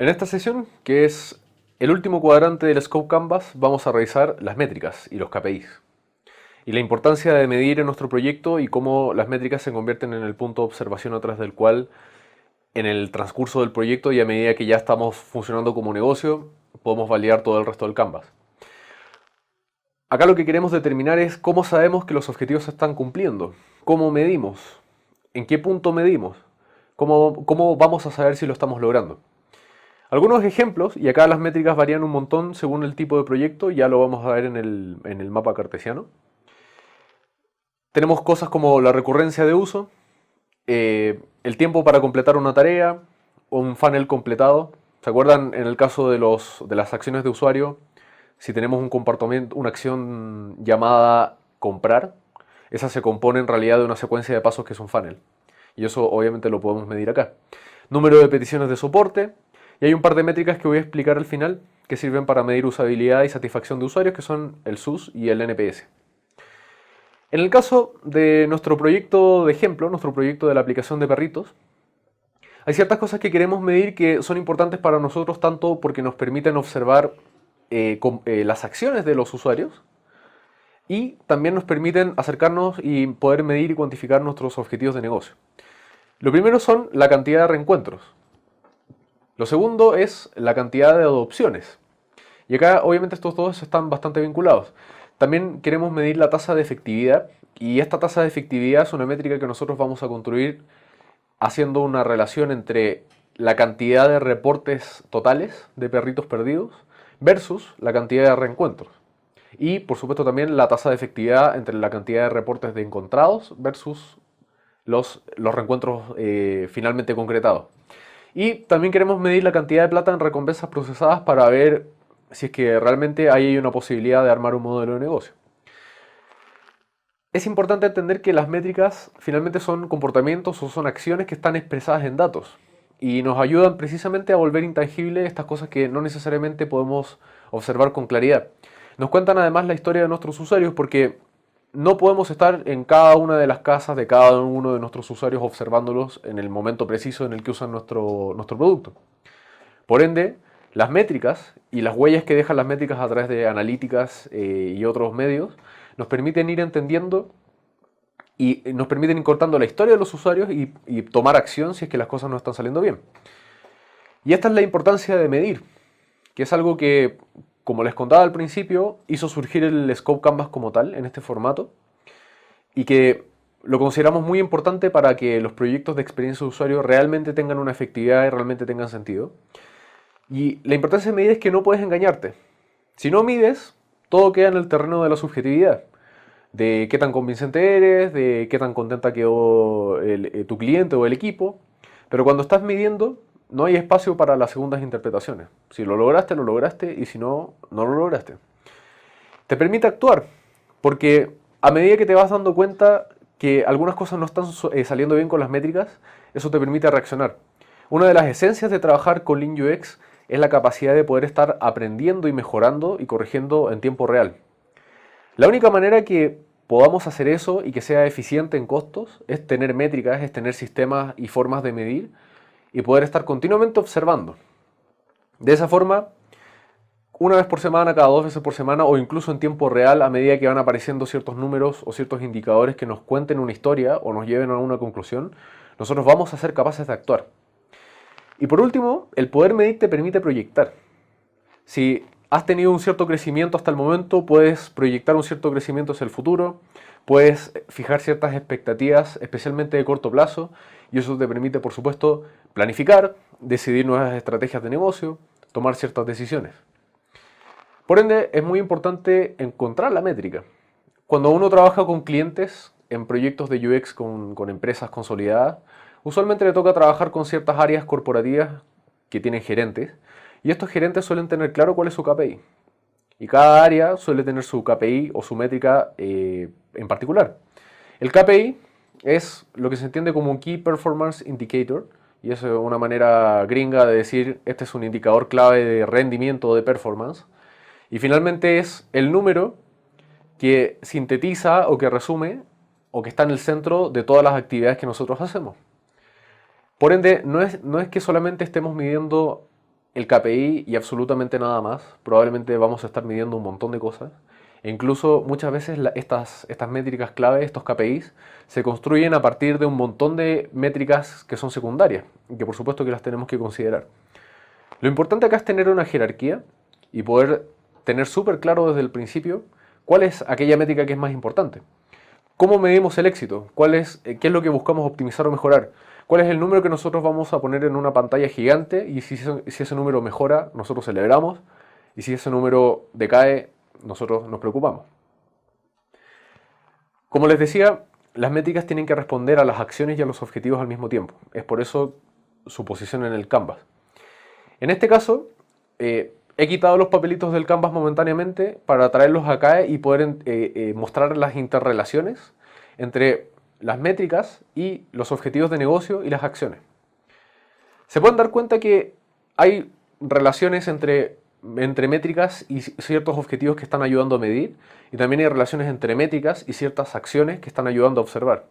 En esta sesión, que es el último cuadrante del Scope Canvas, vamos a revisar las métricas y los KPIs. Y la importancia de medir en nuestro proyecto y cómo las métricas se convierten en el punto de observación a través del cual, en el transcurso del proyecto y a medida que ya estamos funcionando como negocio, podemos validar todo el resto del Canvas. Acá lo que queremos determinar es cómo sabemos que los objetivos se están cumpliendo, cómo medimos, en qué punto medimos, cómo vamos a saber si lo estamos logrando. Algunos ejemplos, y acá las métricas varían un montón según el tipo de proyecto, ya lo vamos a ver en el mapa cartesiano. Tenemos cosas como la recurrencia de uso, el tiempo para completar una tarea, o un funnel completado. ¿Se acuerdan en el caso de las acciones de usuario? Si tenemos un comportamiento, una acción llamada comprar, esa se compone en realidad de una secuencia de pasos que es un funnel. Y eso obviamente lo podemos medir acá. Número de peticiones de soporte. Y hay un par de métricas que voy a explicar al final que sirven para medir usabilidad y satisfacción de usuarios, que son el SUS y el NPS. En el caso de nuestro proyecto de ejemplo, nuestro proyecto de la aplicación de perritos, hay ciertas cosas que queremos medir que son importantes para nosotros tanto porque nos permiten observar las acciones de los usuarios y también nos permiten acercarnos y poder medir y cuantificar nuestros objetivos de negocio. Lo primero son la cantidad de reencuentros. Lo segundo es la cantidad de adopciones. Y acá obviamente estos dos están bastante vinculados. También queremos medir la tasa de efectividad y esta tasa de efectividad es una métrica que nosotros vamos a construir haciendo una relación entre la cantidad de reportes totales de perritos perdidos versus la cantidad de reencuentros. Y por supuesto también la tasa de efectividad entre la cantidad de reportes de encontrados versus los reencuentros finalmente concretados. Y también queremos medir la cantidad de plata en recompensas procesadas para ver si es que realmente hay una posibilidad de armar un modelo de negocio. Es importante entender que las métricas finalmente son comportamientos o son acciones que están expresadas en datos y nos ayudan precisamente a volver intangible estas cosas que no necesariamente podemos observar con claridad. Nos cuentan además la historia de nuestros usuarios porque no podemos estar en cada una de las casas de cada uno de nuestros usuarios observándolos en el momento preciso en el que usan nuestro producto. Por ende, las métricas y las huellas que dejan las métricas a través de analíticas y otros medios nos permiten ir entendiendo y nos permiten ir cortando la historia de los usuarios y tomar acción si es que las cosas no están saliendo bien. Y esta es la importancia de medir, que es algo que, como les contaba al principio, hizo surgir el Scope Canvas como tal, en este formato, y que lo consideramos muy importante para que los proyectos de experiencia de usuario realmente tengan una efectividad y realmente tengan sentido. Y la importancia de medir es que no puedes engañarte. Si no mides, todo queda en el terreno de la subjetividad, de qué tan convincente eres, de qué tan contenta quedó tu cliente o el equipo, pero cuando estás midiendo, no hay espacio para las segundas interpretaciones. Si lo lograste, y si no, no lo lograste. Te permite actuar, porque a medida que te vas dando cuenta que algunas cosas no están saliendo bien con las métricas, eso te permite reaccionar. Una de las esencias de trabajar con Lean UX es la capacidad de poder estar aprendiendo y mejorando y corrigiendo en tiempo real. La única manera que podamos hacer eso y que sea eficiente en costos es tener métricas, es tener sistemas y formas de medir y poder estar continuamente observando. De esa forma, una vez por semana, cada 2 veces por semana o incluso en tiempo real, a medida que van apareciendo ciertos números o ciertos indicadores que nos cuenten una historia o nos lleven a una conclusión, nosotros vamos a ser capaces de actuar. Y por último, el poder medir te permite proyectar. Si has tenido un cierto crecimiento hasta el momento, puedes proyectar un cierto crecimiento hacia el futuro, puedes fijar ciertas expectativas, especialmente de corto plazo, y eso te permite, por supuesto, planificar, decidir nuevas estrategias de negocio, tomar ciertas decisiones. Por ende, es muy importante encontrar la métrica. Cuando uno trabaja con clientes en proyectos de UX con empresas consolidadas, usualmente le toca trabajar con ciertas áreas corporativas que tienen gerentes, y estos gerentes suelen tener claro cuál es su KPI. Y cada área suele tener su KPI o su métrica en particular. El KPI es lo que se entiende como un Key Performance Indicator, y es una manera gringa de decir este es un indicador clave de rendimiento o de performance. Y finalmente es el número que sintetiza o que resume o que está en el centro de todas las actividades que nosotros hacemos. Por ende, no es que solamente estemos midiendo el KPI y absolutamente nada más. Probablemente vamos a estar midiendo un montón de cosas. E incluso muchas veces estas métricas clave, estos KPIs, se construyen a partir de un montón de métricas que son secundarias y que por supuesto que las tenemos que considerar. Lo importante acá es tener una jerarquía y poder tener súper claro desde el principio cuál es aquella métrica que es más importante. ¿Cómo medimos el éxito? ¿Qué es lo que buscamos optimizar o mejorar? ¿Cuál es el número que nosotros vamos a poner en una pantalla gigante? Y si ese número mejora, nosotros celebramos. Y si ese número decae, nosotros nos preocupamos. Como les decía, las métricas tienen que responder a las acciones y a los objetivos al mismo tiempo. Es por eso su posición en el Canvas. En este caso, he quitado los papelitos del Canvas momentáneamente para traerlos acá y poder mostrar las interrelaciones entre las métricas y los objetivos de negocio y las acciones. Se pueden dar cuenta que hay relaciones entre métricas y ciertos objetivos que están ayudando a medir, y también hay relaciones entre métricas y ciertas acciones que están ayudando a observar.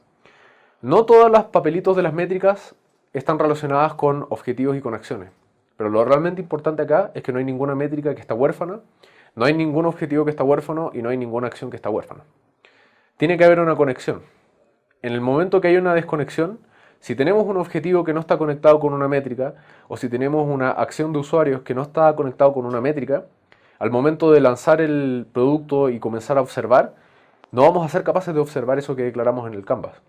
No todos los papelitos de las métricas están relacionadas con objetivos y con acciones, pero lo realmente importante acá es que no hay ninguna métrica que está huérfana, no hay ningún objetivo que está huérfano y no hay ninguna acción que está huérfana. Tiene que haber una conexión. En el momento que hay una desconexión, si tenemos un objetivo que no está conectado con una métrica, o si tenemos una acción de usuarios que no está conectado con una métrica, al momento de lanzar el producto y comenzar a observar, no vamos a ser capaces de observar eso que declaramos en el Canvas.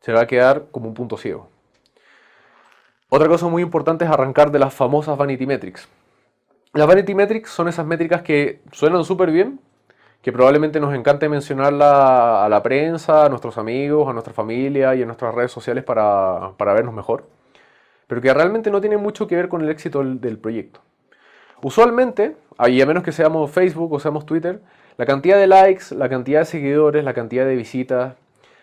Se va a quedar como un punto ciego. Otra cosa muy importante es arrancar de las famosas Vanity Metrics. Las Vanity Metrics son esas métricas que suenan súper bien, que probablemente nos encante mencionarla a la prensa, a nuestros amigos, a nuestra familia y en nuestras redes sociales para vernos mejor, pero que realmente no tienen mucho que ver con el éxito del proyecto. Usualmente, y a menos que seamos Facebook o seamos Twitter, la cantidad de likes, la cantidad de seguidores, la cantidad de visitas,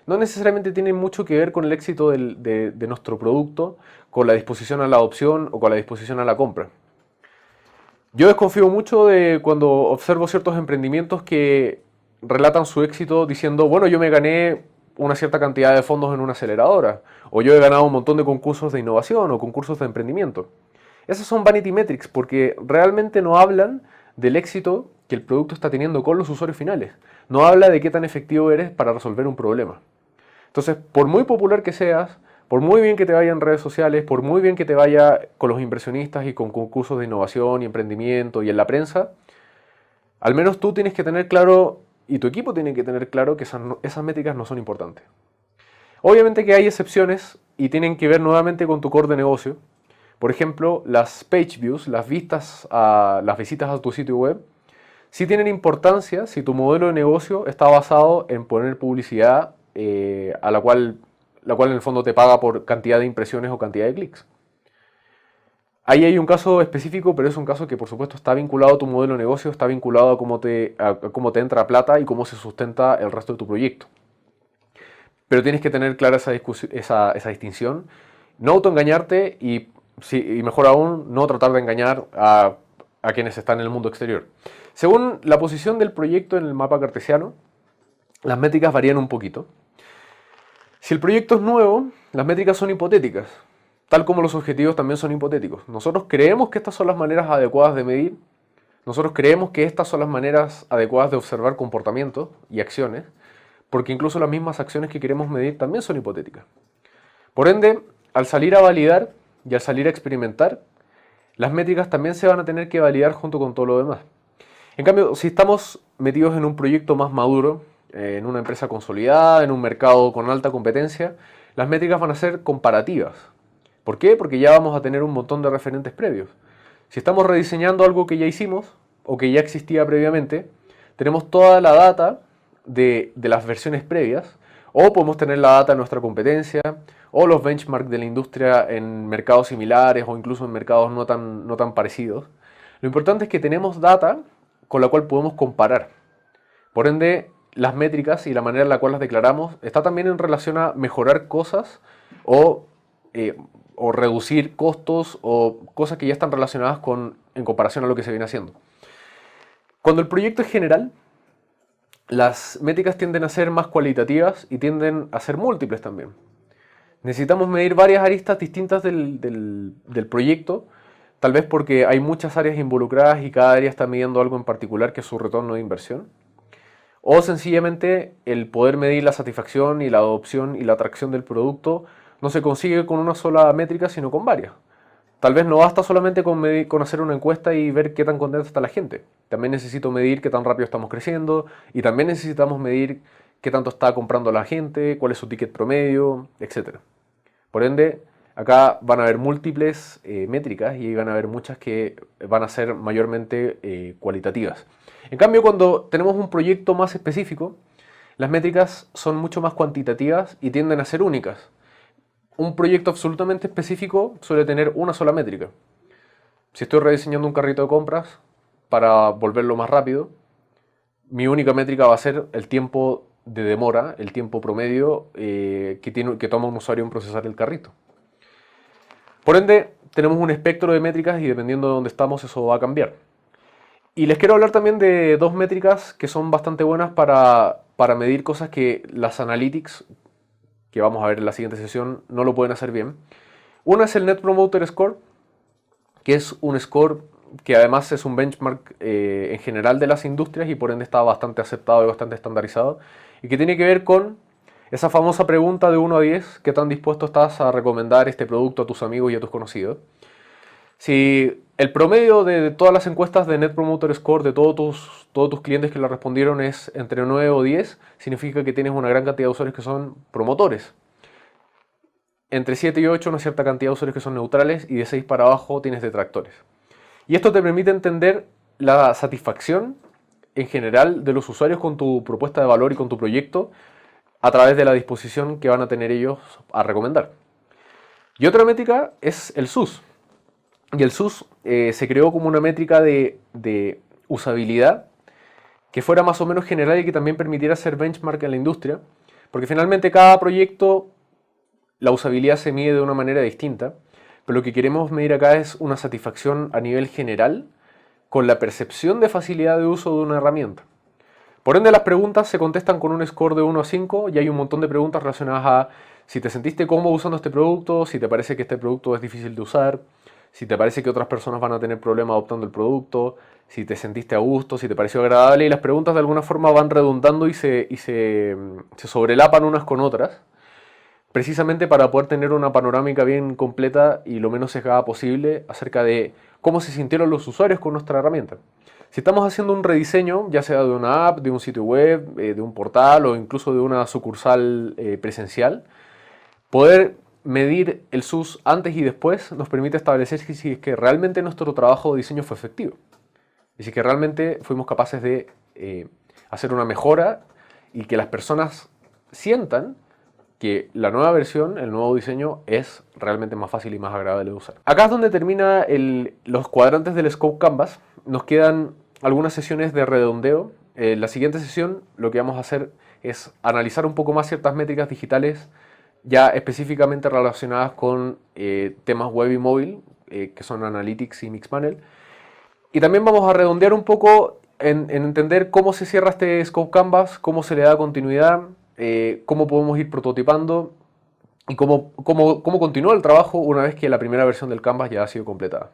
no necesariamente tienen mucho que ver con el éxito de nuestro producto, con la disposición a la adopción o con la disposición a la compra. Yo desconfío mucho de cuando observo ciertos emprendimientos que relatan su éxito diciendo, bueno, yo me gané una cierta cantidad de fondos en una aceleradora, o yo he ganado un montón de concursos de innovación o concursos de emprendimiento. Esas son vanity metrics porque realmente no hablan del éxito que el producto está teniendo con los usuarios finales. No habla de qué tan efectivo eres para resolver un problema. Entonces, por muy popular que seas, por muy bien que te vaya en redes sociales, por muy bien que te vaya con los inversionistas y con concursos de innovación y emprendimiento y en la prensa, al menos tú tienes que tener claro, y tu equipo tiene que tener claro, que esas métricas no son importantes. Obviamente que hay excepciones y tienen que ver nuevamente con tu core de negocio. Por ejemplo, las page views, las visitas a tu sitio web, sí tienen importancia si tu modelo de negocio está basado en poner publicidad a la cual en el fondo te paga por cantidad de impresiones o cantidad de clics. Ahí hay un caso específico, pero es un caso que por supuesto está vinculado a tu modelo de negocio, está vinculado a cómo te entra plata y cómo se sustenta el resto de tu proyecto. Pero tienes que tener clara esa distinción, no autoengañarte y mejor aún, no tratar de engañar a quienes están en el mundo exterior. Según la posición del proyecto en el mapa cartesiano, las métricas varían un poquito. Si el proyecto es nuevo, las métricas son hipotéticas, tal como los objetivos también son hipotéticos. Nosotros creemos que estas son las maneras adecuadas de medir, nosotros creemos que estas son las maneras adecuadas de observar comportamientos y acciones, porque incluso las mismas acciones que queremos medir también son hipotéticas. Por ende, al salir a validar y al salir a experimentar, las métricas también se van a tener que validar junto con todo lo demás. En cambio, si estamos metidos en un proyecto más maduro, en una empresa consolidada, en un mercado con alta competencia, las métricas van a ser comparativas. ¿Por qué? Porque ya vamos a tener un montón de referentes previos. Si estamos rediseñando algo que ya hicimos o que ya existía previamente, tenemos toda la data de las versiones previas, o podemos tener la data de nuestra competencia, o los benchmarks de la industria en mercados similares o incluso en mercados no tan parecidos. Lo importante es que tenemos data con la cual podemos comparar. Por ende, las métricas y la manera en la cual las declaramos está también en relación a mejorar cosas o reducir costos o cosas que ya están relacionadas en comparación a lo que se viene haciendo. Cuando el proyecto es general, las métricas tienden a ser más cualitativas y tienden a ser múltiples también. Necesitamos medir varias aristas distintas del proyecto tal vez porque hay muchas áreas involucradas y cada área está midiendo algo en particular que es su retorno de inversión. O sencillamente el poder medir la satisfacción y la adopción y la atracción del producto no se consigue con una sola métrica, sino con varias. Tal vez no basta solamente con hacer una encuesta y ver qué tan contenta está la gente. También necesito medir qué tan rápido estamos creciendo y también necesitamos medir qué tanto está comprando la gente, cuál es su ticket promedio, etc. Por ende, acá van a haber múltiples métricas y van a haber muchas que van a ser mayormente cualitativas. En cambio, cuando tenemos un proyecto más específico, las métricas son mucho más cuantitativas y tienden a ser únicas. Un proyecto absolutamente específico suele tener una sola métrica. Si estoy rediseñando un carrito de compras para volverlo más rápido, mi única métrica va a ser el tiempo de demora, el tiempo promedio que toma un usuario en procesar el carrito. Por ende, tenemos un espectro de métricas y dependiendo de dónde estamos, eso va a cambiar. Y les quiero hablar también de dos métricas que son bastante buenas para medir cosas que las analytics, que vamos a ver en la siguiente sesión, no lo pueden hacer bien. Una es el Net Promoter Score, que es un score que además es un benchmark en general de las industrias y por ende está bastante aceptado y bastante estandarizado, y que tiene que ver con esa famosa pregunta de 1 a 10, ¿qué tan dispuesto estás a recomendar este producto a tus amigos y a tus conocidos? Si el promedio de todas las encuestas de Net Promoter Score de todos tus clientes que le respondieron es entre 9 o 10, significa que tienes una gran cantidad de usuarios que son promotores. Entre 7 y 8 una cierta cantidad de usuarios que son neutrales y de 6 para abajo tienes detractores. Y esto te permite entender la satisfacción en general de los usuarios con tu propuesta de valor y con tu proyecto a través de la disposición que van a tener ellos a recomendar. Y otra métrica es el SUS. Y el SUS se creó como una métrica de usabilidad que fuera más o menos general y que también permitiera hacer benchmark en la industria, porque finalmente cada proyecto, la usabilidad se mide de una manera distinta, pero lo que queremos medir acá es una satisfacción a nivel general con la percepción de facilidad de uso de una herramienta. Por ende, las preguntas se contestan con un score de 1 a 5 y hay un montón de preguntas relacionadas a si te sentiste cómodo usando este producto, si te parece que este producto es difícil de usar, si te parece que otras personas van a tener problemas adoptando el producto, si te sentiste a gusto, si te pareció agradable, y las preguntas de alguna forma van redundando y se sobrelapan unas con otras, precisamente para poder tener una panorámica bien completa y lo menos sesgada posible acerca de cómo se sintieron los usuarios con nuestra herramienta. Si estamos haciendo un rediseño, ya sea de una app, de un sitio web, de un portal o incluso de una sucursal presencial, poder medir el SUS antes y después nos permite establecer si es que realmente nuestro trabajo de diseño fue efectivo. Y si es que realmente fuimos capaces de hacer una mejora y que las personas sientan que la nueva versión, el nuevo diseño, es realmente más fácil y más agradable de usar. Acá es donde termina los cuadrantes del Scope Canvas. Nos quedan algunas sesiones de redondeo. En la siguiente sesión lo que vamos a hacer es analizar un poco más ciertas métricas digitales ya específicamente relacionadas con temas web y móvil, que son Analytics y Mixpanel. Y también vamos a redondear un poco en entender cómo se cierra este Scope Canvas, cómo se le da continuidad, cómo podemos ir prototipando y cómo continúa el trabajo una vez que la primera versión del Canvas ya ha sido completada.